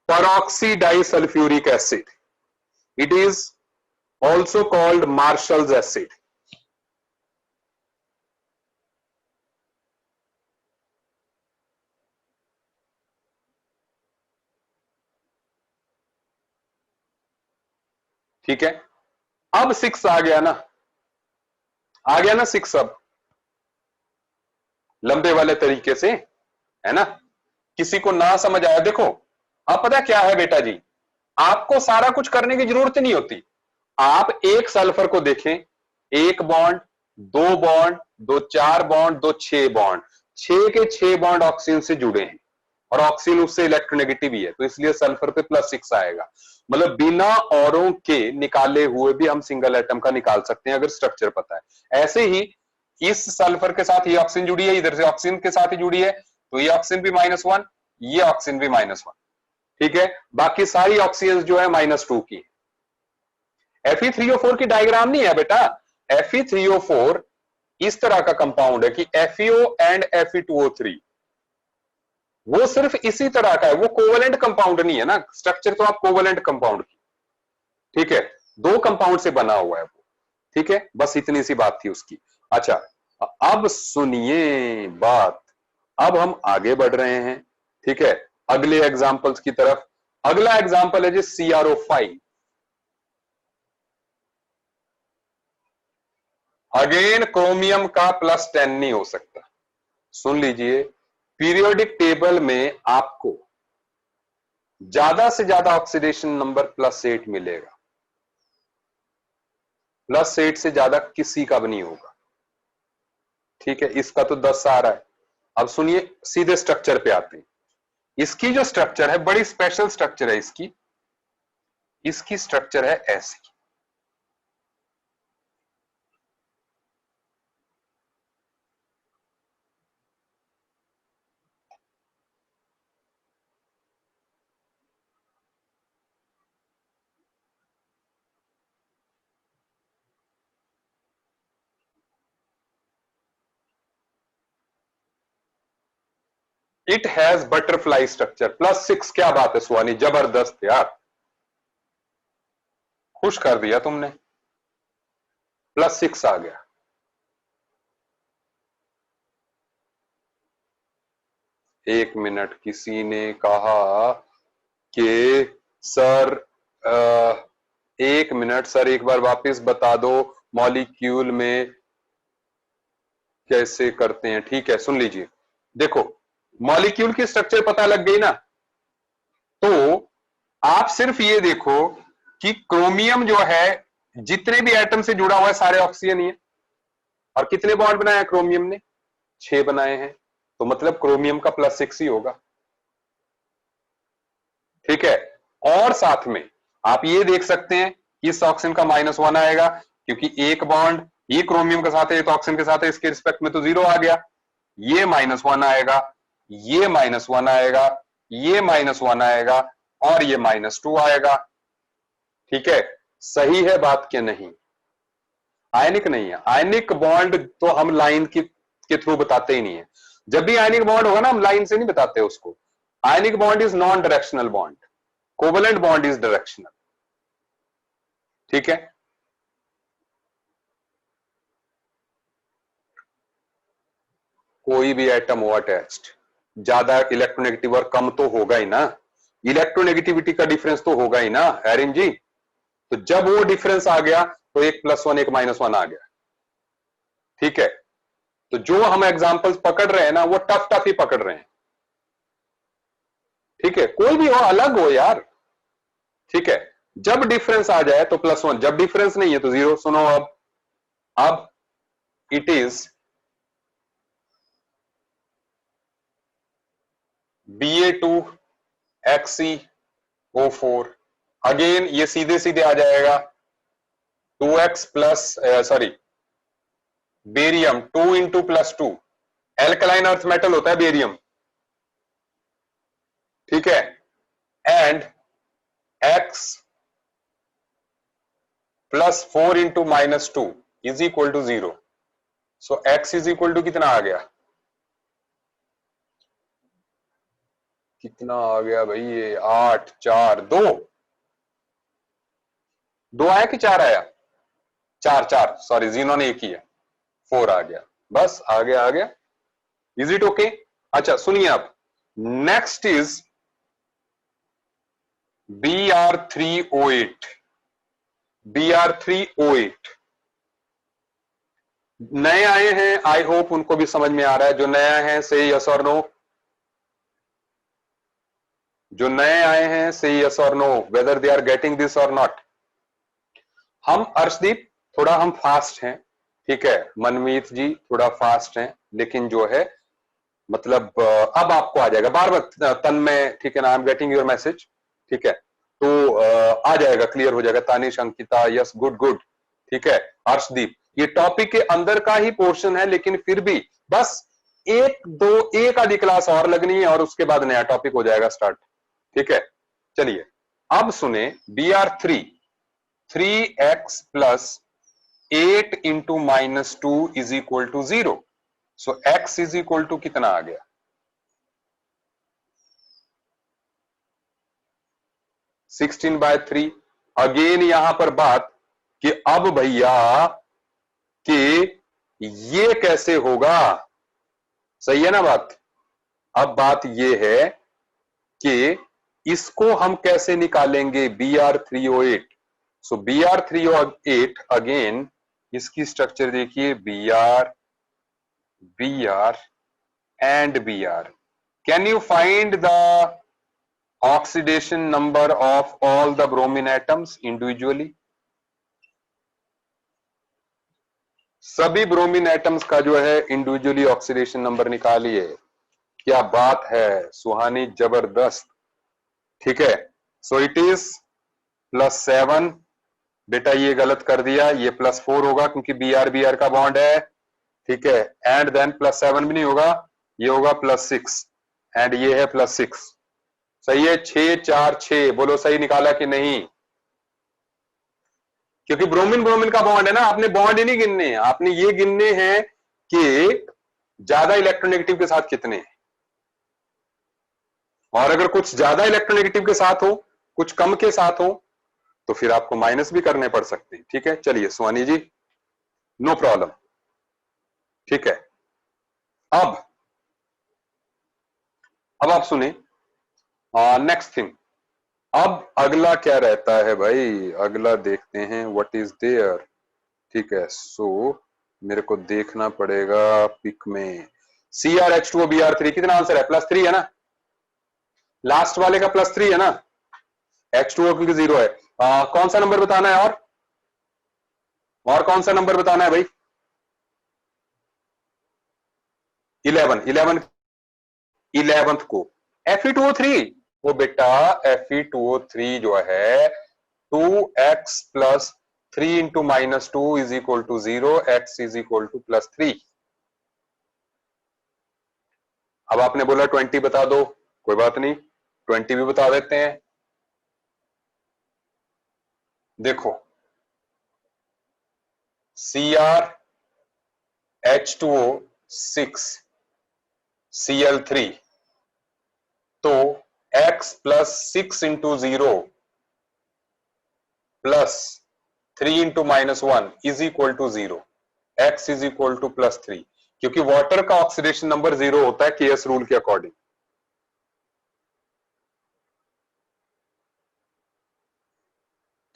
Speaker 1: परऑक्सी disulphuric acid. It is also called marshals acid. ठीक है, अब 6 आ गया ना, आ गया ना 6 अब लंबे वाले तरीके से, है ना। किसी को ना समझ आया, देखो अब पता क्या है बेटा जी, आपको सारा कुछ करने की जरूरत नहीं होती। आप एक सल्फर को देखें, एक बॉन्ड, दो बॉन्ड, दो चार बॉन्ड, दो 6 बॉन्ड, 6 के 6 बॉन्ड ऑक्सीजन से जुड़े हैं और ऑक्सीजन उससे इलेक्ट्रोनेगेटिव ही है, तो इसलिए सल्फर पे +6 आएगा। मतलब बिना औरों के निकाले हुए भी हम सिंगल एटम का निकाल सकते हैं अगर स्ट्रक्चर पता है। ऐसे ही इस सल्फर के साथ ये ऑक्सीजन जुड़ी है, इधर से ऑक्सीजन के साथ ही जुड़ी है, तो ये ऑक्सीजन भी -1, ये ऑक्सीजन भी -1, ठीक है। बाकी सारी ऑक्सीजन जो है -2 की। Fe3O4 की डायग्राम नहीं है बेटा, Fe3O4 इस तरह का कंपाउंड है कि FeO एंड Fe2O3, वो सिर्फ इसी तरह का है, वो कोवेलेंट कंपाउंड नहीं है ना, स्ट्रक्चर तो आप कोवेलेंट कंपाउंड की, ठीक है, दो कंपाउंड से बना हुआ है वो, ठीक है, बस इतनी सी बात थी उसकी। अच्छा, अब सुनिए बात, अब हम आगे बढ़ रहे हैं, ठीक है, अगले एग्जाम्पल्स की तरफ। अगला एग्जाम्पल है जी CrO5। अगेन क्रोमियम का +10 नहीं हो सकता। सुन लीजिए, पीरियोडिक टेबल में आपको ज्यादा से ज्यादा ऑक्सीडेशन नंबर +8 मिलेगा, +8 से ज्यादा किसी का भी नहीं होगा, ठीक है। इसका तो 10 आ रहा है। अब सुनिए, सीधे स्ट्रक्चर पे आते हैं। इसकी जो स्ट्रक्चर है बड़ी स्पेशल स्ट्रक्चर है इसकी, इसकी स्ट्रक्चर है ऐसी। इट हैज बटरफ्लाई स्ट्रक्चर, +6, क्या बात है सुहानी, जबरदस्त यार, खुश कर दिया तुमने, +6 आ गया। एक मिनट, किसी ने कहा कि सर एक मिनट सर, एक बार वापस बता दो मॉलिक्यूल में कैसे करते हैं। ठीक है, सुन लीजिए, देखो मॉलिक्यूल की स्ट्रक्चर पता लग गई ना, तो आप सिर्फ ये देखो कि क्रोमियम जो है जितने भी एटम से जुड़ा हुआ है सारे ऑक्सीजन ही है, और कितने बॉन्ड बनाए हैं क्रोमियम ने, 6 बनाए हैं, तो मतलब क्रोमियम का +6 ही होगा, ठीक है। और साथ में आप ये देख सकते हैं कि इस ऑक्सीजन का -1 आएगा, क्योंकि एक बॉन्ड ये क्रोमियम के साथ है, तो ऑक्सीजन के साथ है, इसके रिस्पेक्ट में तो 0 आ गया। ये -1 आएगा, ये -1 आएगा, ये -1 आएगा, और ये -2 आएगा, ठीक है। सही है बात कि नहीं? आयनिक नहीं है, आयनिक बॉन्ड तो हम लाइन के थ्रू बताते ही नहीं है। जब भी आयनिक बॉन्ड होगा ना, हम लाइन से नहीं बताते उसको। Ionic bond is non directional bond, covalent bond is directional, ठीक है। कोई भी एटम हो अटैच्ड, ज्यादा इलेक्ट्रोनेगेटिव और कम तो होगा ही ना, इलेक्ट्रोनेगेटिविटी का डिफरेंस तो होगा ही ना हैरिन जी। तो जब वो डिफरेंस आ गया तो एक +1 एक -1 आ गया, ठीक है। तो जो हम एग्जांपल्स पकड़ रहे हैं ना, वो टफ टफ ही पकड़ रहे हैं, ठीक है, कोई भी हो, अलग हो यार, ठीक है। जब डिफरेंस आ जाए तो +1, जब डिफरेंस नहीं है तो 0। सुनो अब इट इज Ba2HCO4, अगेन ये सीधे सीधे आ जाएगा 2x plus, sorry, barium 2 into +2, alkaline earth metal होता है बेरियम, ठीक है, and x +4 into -2 is equal to 0। So x is equal to कितना आ गया, कितना आ गया भाई, ये 8 4 2 2 आया कि 4 आया, 4 4, सॉरी जीनो ने एक ही है, 4 आ गया, बस आ गया आ गया। Is it okay? अच्छा सुनिए, आप नेक्स्ट इज Br3O8, Br3O8 नए आए हैं, आई होप उनको भी समझ में आ रहा है। जो नया है से यस और नो, जो नए आए हैं से यस और no whether they are getting this और नॉट। हम अर्शदीप थोड़ा हम फास्ट हैं, ठीक है, मनमीत जी थोड़ा फास्ट हैं, लेकिन जो है मतलब अब आपको आ जाएगा बार बार तन में, ठीक है ना, I am getting your message, ठीक है, तो आ जाएगा, क्लियर हो जाएगा। Tanish, Ankita, yes, good good, ठीक है। अर्शदीप, ये टॉपिक के अंदर का ही पोर्शन है, लेकिन फिर भी बस एक आधी क्लास और लगनी है और उसके बाद नया टॉपिक हो जाएगा स्टार्ट, ठीक है। चलिए अब सुने, Br3 3x plus 8 into -2 is equal to 0। So x is equal to कितना आ गया, 16/3। अगेन यहां पर बात कि अब भैया कि ये कैसे होगा, सही है ना बात। अब बात ये है कि इसको हम कैसे निकालेंगे, Br3O8। सो Br3O8 अगेन इसकी स्ट्रक्चर देखिए, Br and Br। Can you find the oxidation number of all the bromine atoms individually. सभी ब्रोमीन एटम्स का जो है इंडिविजुअली ऑक्सीडेशन नंबर निकालिए। क्या बात है सुहानी, जबरदस्त, ठीक है। So it is +7। बेटा ये गलत कर दिया, ये +4 होगा क्योंकि Br का बॉन्ड है, ठीक है। एंड देन +7 भी नहीं होगा, ये होगा +6 एंड ये है +6। सही है, 6 4 6, बोलो सही निकाला कि नहीं। क्योंकि ब्रोमीन ब्रोमीन का बॉन्ड है ना, आपने बॉन्ड ही नहीं गिनने, आपने ये गिनने हैं कि ज्यादा इलेक्ट्रोनेगेटिव के साथ कितने हैं, और अगर कुछ ज्यादा इलेक्ट्रोनेगेटिव के साथ हो, कुछ कम के साथ हो, तो फिर आपको माइनस भी करने पड़ सकते हैं, ठीक है। चलिए सुहानी जी, नो प्रॉब्लम, ठीक है। अब आप सुने नेक्स्ट थिंग। अब अगला क्या रहता है भाई, अगला देखते हैं व्हाट इज देयर, ठीक है। सो मेरे को देखना पड़ेगा पिक में CrH2O Br3 कितना आंसर है, +3 है ना, लास्ट वाले का +3 है ना, H2O क्योंकि 0 है। कौन सा नंबर बताना है, और कौन सा नंबर बताना है भाई, 11th को Fe2O3। वो बेटा Fe2O3 जो है 2x plus 3 into -2 is equal to 0, x is equal to +3। अब आपने बोला 20 बता दो, कोई बात नहीं, 20 भी बता देते हैं। देखो CrH2O6 Cl3, तो x plus 6 into 0 plus 3 into -1 is equal to 0, x is equal to +3। क्योंकि वाटर का ऑक्सीडेशन नंबर 0 होता है केएस रूल के अकॉर्डिंग,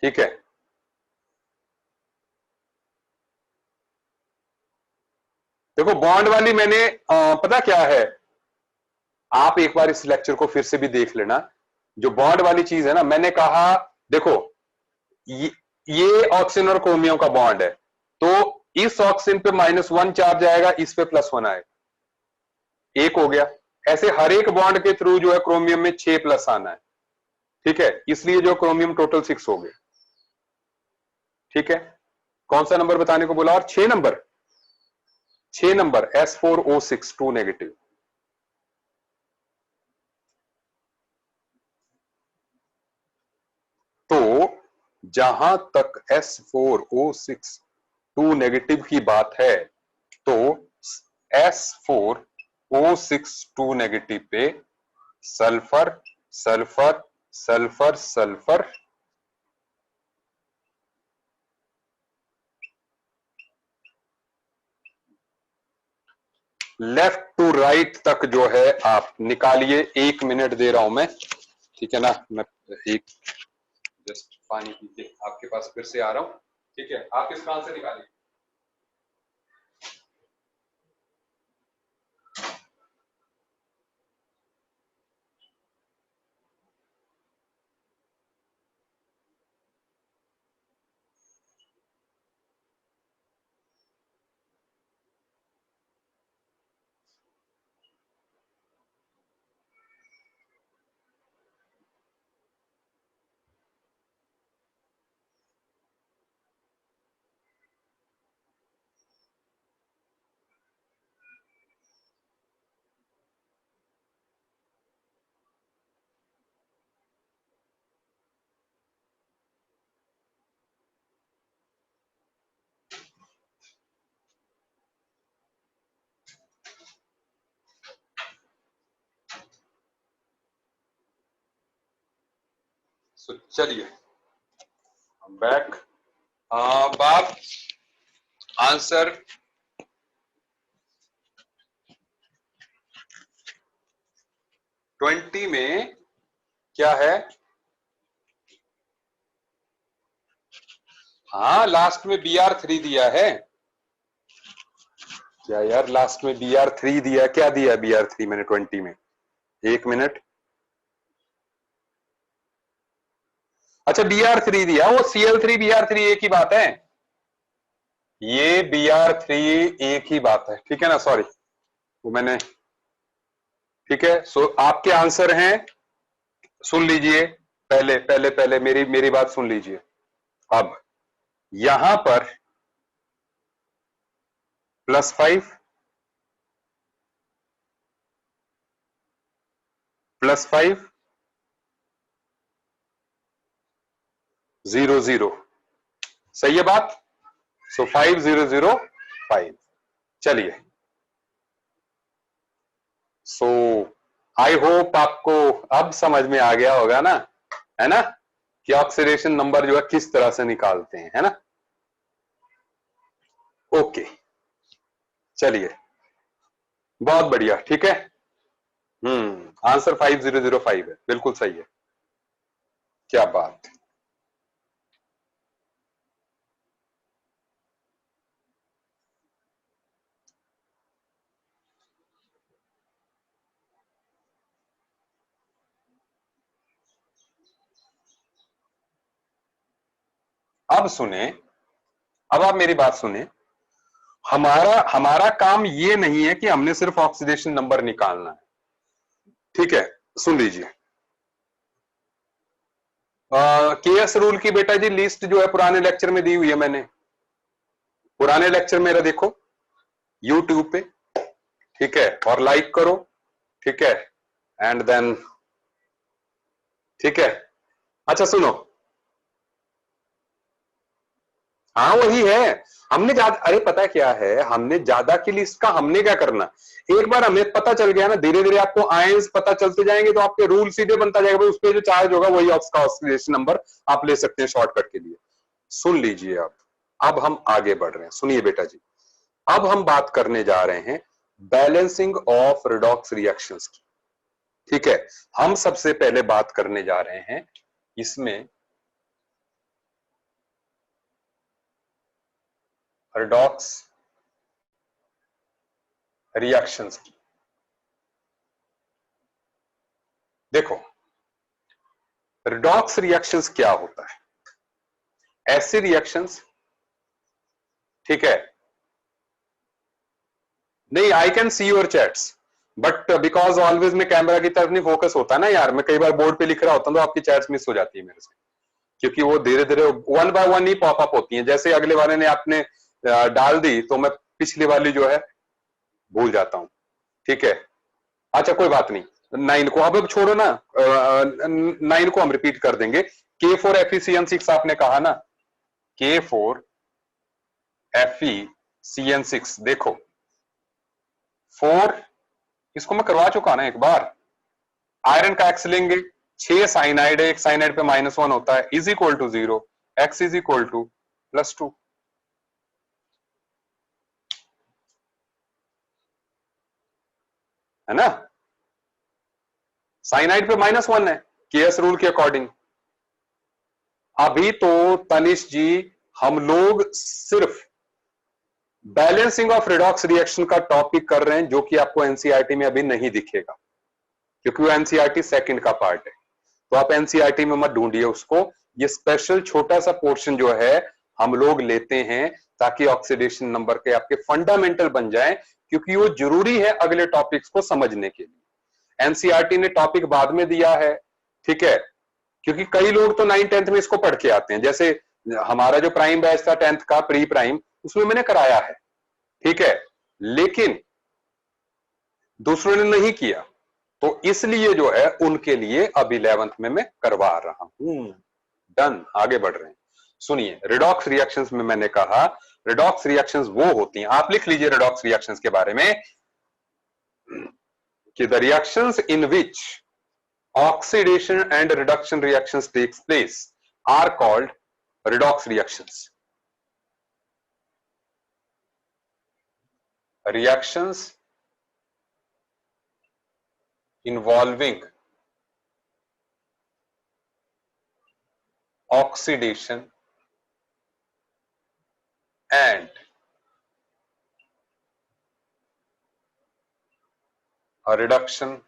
Speaker 1: ठीक है। देखो बॉन्ड वाली मैंने पता क्या है, आप एक बार इस लेक्चर को फिर से भी देख लेना। जो बॉन्ड वाली चीज है ना, मैंने कहा देखो ये ऑक्सीजन और क्रोमियम का बॉन्ड है, तो इस ऑक्सीजन पे -1 चार्ज आएगा, इस पे +1 आएगा, एक हो गया। ऐसे हर एक बॉन्ड के थ्रू जो है क्रोमियम में 6 प्लस आना है, ठीक है, इसलिए जो क्रोमियम टोटल 6 हो गए, ठीक है। कौन सा नंबर बताने को बोला, और 6 नंबर, 6 नंबर S4O6 2 नेगेटिव। तो जहां तक S4O6 2 नेगेटिव की बात है, तो S4O6 2 नेगेटिव पे sulphur sulphur sulphur sulphur, left to right तक जो है आप निकालिए। 1 मिनट दे रहा हूं मैं, ठीक है ना। मैं एक जस्ट पानी पी के आपके पास फिर से आ रहा हूं, ठीक है। आप इसका आंसर निकालिए। चलिए बैक। बाप आंसर 20 में क्या है? हाँ लास्ट में BR3 दिया है क्या यार? लास्ट में BR3 दिया, क्या दिया BR3 मैंने 20 में? एक मिनट। अच्छा BR3 दिया, वो Cl3 BR3 एक ही बात है, ये BR3 एक ही बात है, ठीक है ना? सॉरी वो मैंने, ठीक है। सो आपके आंसर हैं, सुन लीजिए, पहले पहले पहले मेरी मेरी बात सुन लीजिए। अब यहां पर +5 +5 0 0, सही है बात? सो 5 0 0 5। चलिए, सो आई होप आपको अब समझ में आ गया होगा ना, है ना, कि ऑक्सीडेशन नंबर जो है किस तरह से निकालते हैं, है ना? ओके चलिए, बहुत बढ़िया, ठीक है। आंसर 5005 है, बिल्कुल सही है। क्या बात। अब सुने, अब आप मेरी बात सुने। हमारा हमारा काम ये नहीं है कि हमने सिर्फ ऑक्सीडेशन नंबर निकालना है, ठीक है। सुन लीजिए, केएस रूल की बेटा जी लिस्ट जो है पुराने लेक्चर में दी हुई है मैंने, पुराने लेक्चर मेरा देखो यूट्यूब पे, ठीक है, और लाइक करो, ठीक है, एंड देन, ठीक है। अच्छा सुनो, हाँ वही है। हमने ज्यादा, अरे पता है क्या है, हमने ज्यादा की लिस्ट का हमने क्या करना, एक बार हमें पता चल गया ना, धीरे धीरे आपको आयंस पता चलते जाएंगे तो आपके रूल सीधे बनता जाएगा, उस पर जो चार्ज होगा वही आपका ऑक्सीडेशन नंबर आप ले सकते हैं शॉर्टकट के लिए। सुन लीजिए, अब हम आगे बढ़ रहे हैं, सुनिए बेटा जी। अब हम बात करने जा रहे हैं बैलेंसिंग ऑफ रिडॉक्स रिएक्शंस की, ठीक है। हम सबसे पहले बात करने जा रहे हैं इसमें रिडॉक्स रिएक्शंस की। देखो रिडॉक्स रिएक्शंस क्या होता है? ऐसे रिएक्शंस, ठीक है, नहीं I can see your chats but because always में कैमरा की तरफ नहीं फोकस होता ना यार, मैं कई बार बोर्ड पे लिख रहा होता हूं तो आपकी चैट्स मिस हो जाती है मेरे से, क्योंकि वो धीरे धीरे one by one he popup होती हैं, जैसे अगले वाले ने आपने डाल दी तो मैं पिछली वाली जो है भूल जाता हूं, ठीक है। अच्छा कोई बात नहीं, 9 को अब छोड़ो ना, 9 को हम रिपीट कर देंगे। K4FeCN6 आपने कहा ना, K4FeCN6, देखो 4, इसको मैं करवा चुका ना एक बार, आयरन का एक्स लेंगे, 6 साइनाइड है, एक साइनाइड पे -1 होता है, is equal to 0, x is equal to +2, है ना? साइनाइड पे -1 है केएस रूल के अकॉर्डिंग, अभी तो तनिष जी हम लोग सिर्फ बैलेंसिंग ऑफ रिडॉक्स रिएक्शन का टॉपिक कर रहे हैं, जो कि आपको एनसीईआरटी में अभी नहीं दिखेगा, क्योंकि वो एनसीईआरटी सेकंड का पार्ट है। तो आप एनसीईआरटी में मत ढूंढिए उसको। ये स्पेशल छोटा सा पोर्शन जो है हम लोग लेते हैं ताकि ऑक्सीडेशन नंबर के आपके फंडामेंटल बन जाएं, क्योंकि वो जरूरी है अगले टॉपिक्स को समझने के लिए। एनसीईआरटी ने टॉपिक बाद में दिया है, ठीक है, क्योंकि कई लोग तो 9th-10th में इसको पढ़ के आते हैं। जैसे हमारा जो प्राइम बैच था 10th का प्री प्राइम, उसमें मैंने कराया है, ठीक है, लेकिन दूसरों ने नहीं किया, तो इसलिए जो है उनके लिए अब 11th में मैं करवा रहा हूं। डन, आगे बढ़ रहे हैं। सुनिए, रिडॉक्स रिएक्शंस में मैंने कहा रिडॉक्स रिएक्शंस वो होती हैं, आप लिख लीजिए रिडॉक्स रिएक्शंस के बारे में कि the reactions in which oxidation and reduction reactions takes place are called redox reactions. Reactions involving oxidation and a reduction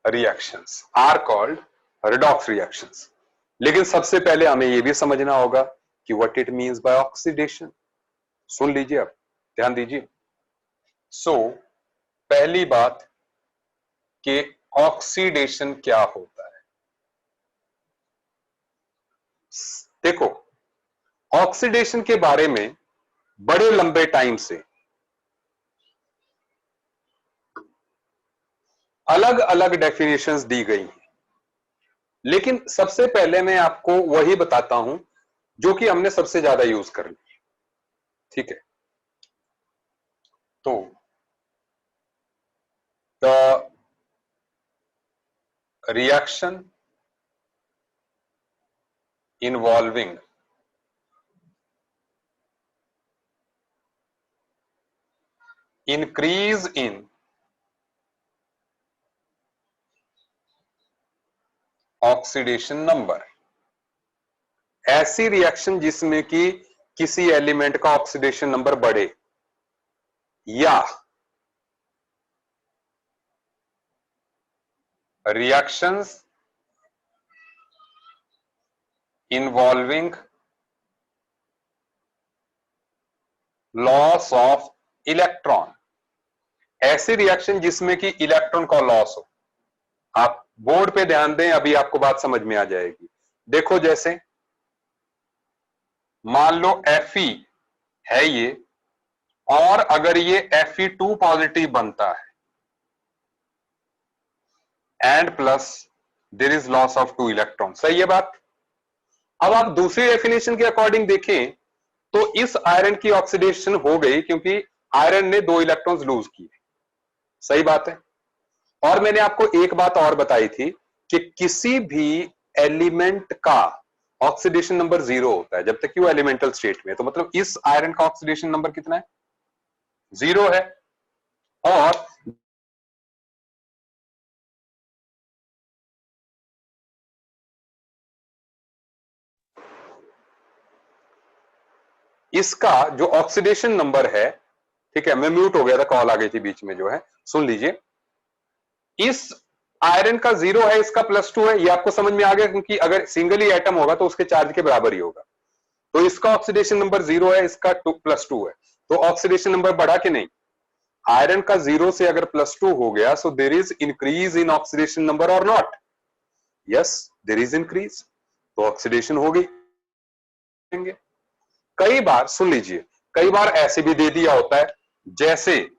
Speaker 1: reactions are called redox reactions. लेकिन सबसे पहले हमें यह भी समझना होगा कि what it means by oxidation. सुन लीजिए, अब ध्यान दीजिए। सो पहली बात कि ऑक्सीडेशन क्या होता है। देखो, ऑक्सीडेशन के बारे में बड़े लंबे टाइम से अलग अलग डेफिनेशंस दी गई हैं, लेकिन सबसे पहले मैं आपको वही बताता हूं जो कि हमने सबसे ज्यादा यूज कर ली, ठीक है। तो the reaction involving increase in oxidation number, ऐसी रिएक्शन जिसमें कि किसी एलिमेंट का ऑक्सीडेशन नंबर बढ़े, या reactions involving loss of electron, ऐसी रिएक्शन जिसमें कि इलेक्ट्रॉन का लॉस हो। आप बोर्ड पे ध्यान दें, अभी आपको बात समझ में आ जाएगी। देखो, जैसे मान लो Fe है ये, और अगर ये Fe2 पॉजिटिव बनता है and plus there is loss of 2 electron, सही है बात। अब आप दूसरी डेफिनेशन के अकॉर्डिंग देखें तो इस आयरन की ऑक्सीडेशन हो गई क्योंकि आयरन ने 2 इलेक्ट्रॉन्स लूज किए, सही बात है। और मैंने आपको एक बात और बताई थी कि किसी भी एलिमेंट का ऑक्सीडेशन नंबर 0 होता है जब तक कि वो एलिमेंटल स्टेट में है। तो मतलब इस आयरन का ऑक्सीडेशन नंबर कितना है? 0 है। और इसका जो ऑक्सीडेशन नंबर है, ठीक है, मैं म्यूट हो गया था, कॉल आ गई थी बीच में जो है, सुन लीजिए। इस आयरन का 0 है, इसका +2 है, ये आपको समझ में आ गया, क्योंकि अगर सिंगल ही एटम होगा तो उसके चार्ज के बराबर ही होगा। तो इसका ऑक्सीडेशन नंबर 0 है, इसका +2 है, तो ऑक्सीडेशन नंबर बढ़ा कि नहीं? आयरन का 0 से अगर +2 हो गया, so there is increase in oxidation number और not? Yes, there is increase, तो ऑक्सीडेशन हो गई। कई बार सुन लीजिए, कई बार ऐसे भी दे दिया होता है, जैसे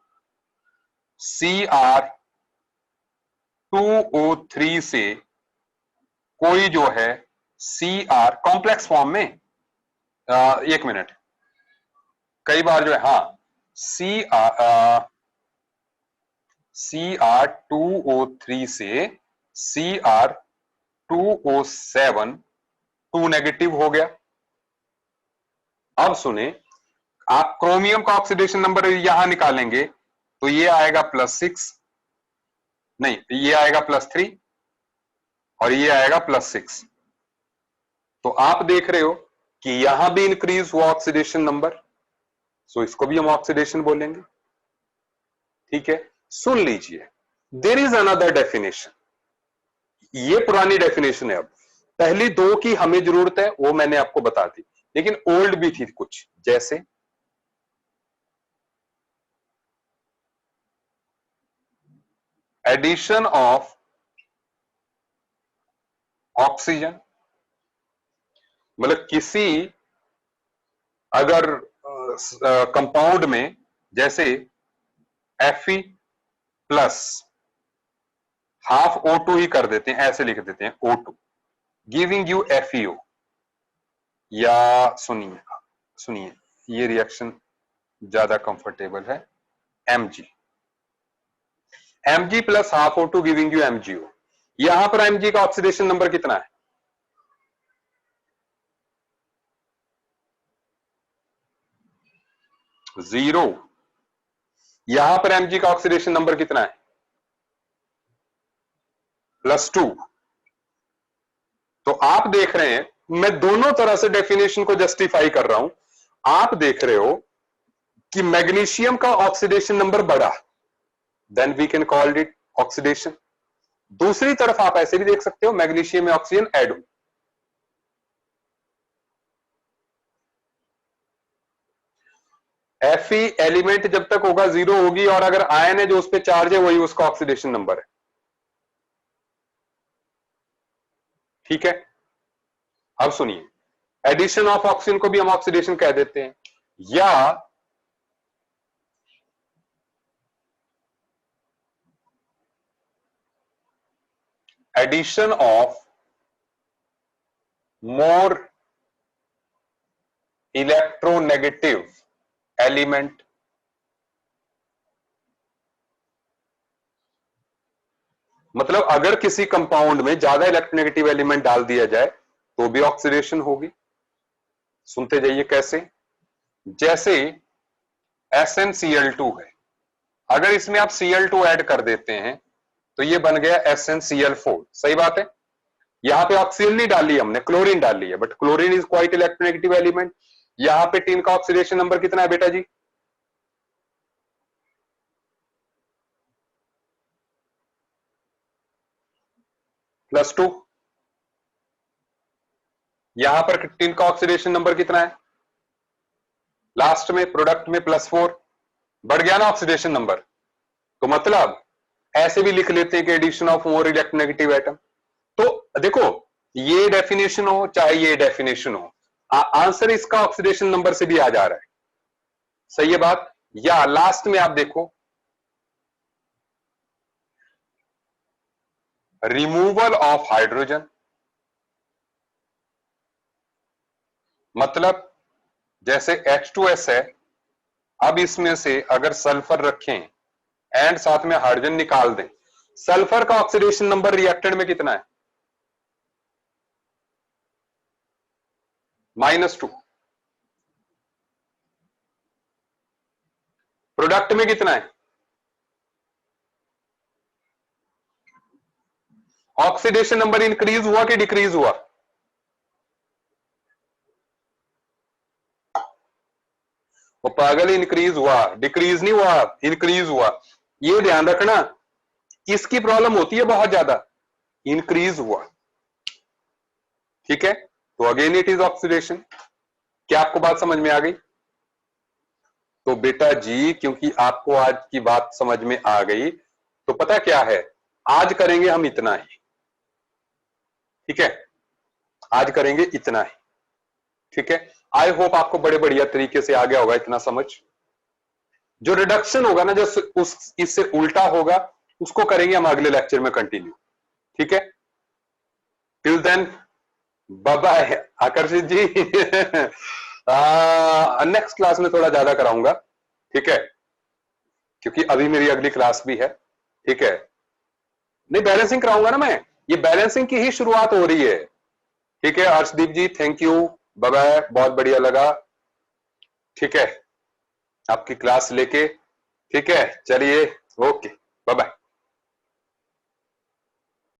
Speaker 1: Cr2O3 से कोई जो है Cr कॉम्प्लेक्स फॉर्म में, एक मिनट, कई बार जो है, हाँ, Cr2O3 से Cr2O7 2 नेगेटिव हो गया। अब सुने, आप क्रोमियम का ऑक्सीडेशन नंबर यहां निकालेंगे तो ये आएगा +6, नहीं, ये आएगा +3 और ये आएगा +6। तो आप देख रहे हो कि यहां भी इंक्रीज हुआ ऑक्सीडेशन नंबर, सो इसको भी हम ऑक्सीडेशन बोलेंगे। ठीक है, सुन लीजिए, देयर इज अनदर डेफिनेशन। ये पुरानी डेफिनेशन है, अब पहली दो की हमें जरूरत है, वो मैंने आपको बता दी, लेकिन ओल्ड भी थी कुछ, जैसे एडिशन ऑफ ऑक्सीजन, मतलब किसी अगर कंपाउंड में जैसे Fe प्लस हाफ O2 ही कर देते हैं, ऐसे लिख देते हैं O2 गिविंग यू FeO, या सुनिए सुनिए, ये रिएक्शन ज्यादा कंफर्टेबल है, Mg plus half O2 giving you MgO। यहां पर Mg का ऑक्सीडेशन नंबर कितना है? जीरो। यहां पर Mg का ऑक्सीडेशन नंबर कितना है? +2। तो आप देख रहे हैं, मैं दोनों तरह से डेफिनेशन को जस्टिफाई कर रहा हूं। आप देख रहे हो कि मैग्नीशियम का ऑक्सीडेशन नंबर बढ़ा, then we can call it oxidation. दूसरी तरफ आप ऐसे भी देख सकते हो, मैग्नीशियम में ऑक्सीजन ऐड हो, Fe एलिमेंट जब तक होगा जीरो होगी, और अगर आयन है जो उस पर चार्ज है वही उसका ऑक्सीडेशन नंबर है। ठीक है, अब सुनिए, एडिशन ऑफ ऑक्सीजन को भी हम ऑक्सीडेशन कह देते हैं, या addition of more electronegative element. मतलब अगर किसी कंपाउंड में ज्यादा इलेक्ट्रोनेगेटिव एलिमेंट डाल दिया जाए तो भी ऑक्सीडेशन होगी। सुनते जाइए कैसे, जैसे SnCl2 है, अगर इसमें आप Cl2 ऐड कर देते हैं तो ये बन गया SnCl4। सही बात है, यहां पे ऑक्सीजन नहीं डाली हमने, क्लोरीन डाली है, but chlorine is quite electronegative element. यहां पे टीन का ऑक्सीडेशन नंबर कितना है बेटा जी? +2। यहां पर टीन का ऑक्सीडेशन नंबर कितना है? लास्ट में प्रोडक्ट में +4, बढ़ गया ना ऑक्सीडेशन नंबर। तो मतलब ऐसे भी लिख लेते हैं कि addition of more electronegative atom. तो देखो, ये डेफिनेशन हो चाहे ये डेफिनेशन हो, आंसर इसका ऑक्सीडेशन नंबर से भी आ जा रहा है। सही है बात। या लास्ट में आप देखो, रिमूवल ऑफ हाइड्रोजन, मतलब जैसे H2S है, अब इसमें से अगर सल्फर रखें एंड साथ में हाइड्रोजन निकाल दें, सल्फर का ऑक्सीडेशन नंबर रिएक्टेड में कितना है? -2। प्रोडक्ट में कितना है? ऑक्सीडेशन नंबर इंक्रीज हुआ कि डिक्रीज हुआ? वो पागल, इंक्रीज हुआ, डिक्रीज नहीं हुआ, इंक्रीज हुआ। ये ध्यान रखना, इसकी प्रॉब्लम होती है बहुत ज्यादा, इंक्रीज हुआ। ठीक है, तो अगेन इट इज ऑक्सीडेशन। क्या आपको बात समझ में आ गई? तो बेटा जी, क्योंकि आपको आज की बात समझ में आ गई, तो पता क्या है, आज करेंगे हम इतना ही। ठीक है, आज करेंगे इतना ही। ठीक है, आई होप आपको बड़े बढ़िया तरीके से आ गया होगा इतना समझ। जो रिडक्शन होगा ना, जो उस इससे उल्टा होगा, उसको करेंगे हम अगले लेक्चर में कंटिन्यू। ठीक है, टिल देन बाय बाय आकर्षित जी। नेक्स्ट क्लास में थोड़ा ज्यादा कराऊंगा, ठीक है, क्योंकि अभी मेरी अगली क्लास भी है। ठीक है, नहीं बैलेंसिंग कराऊंगा ना मैं, ये बैलेंसिंग की ही शुरुआत हो रही है। ठीक है अर्शदीप जी, थैंक यू, बाय बाय, बहुत बढ़िया लगा। ठीक है, आपकी क्लास लेके। ठीक है, चलिए, ओके, बाय बाय।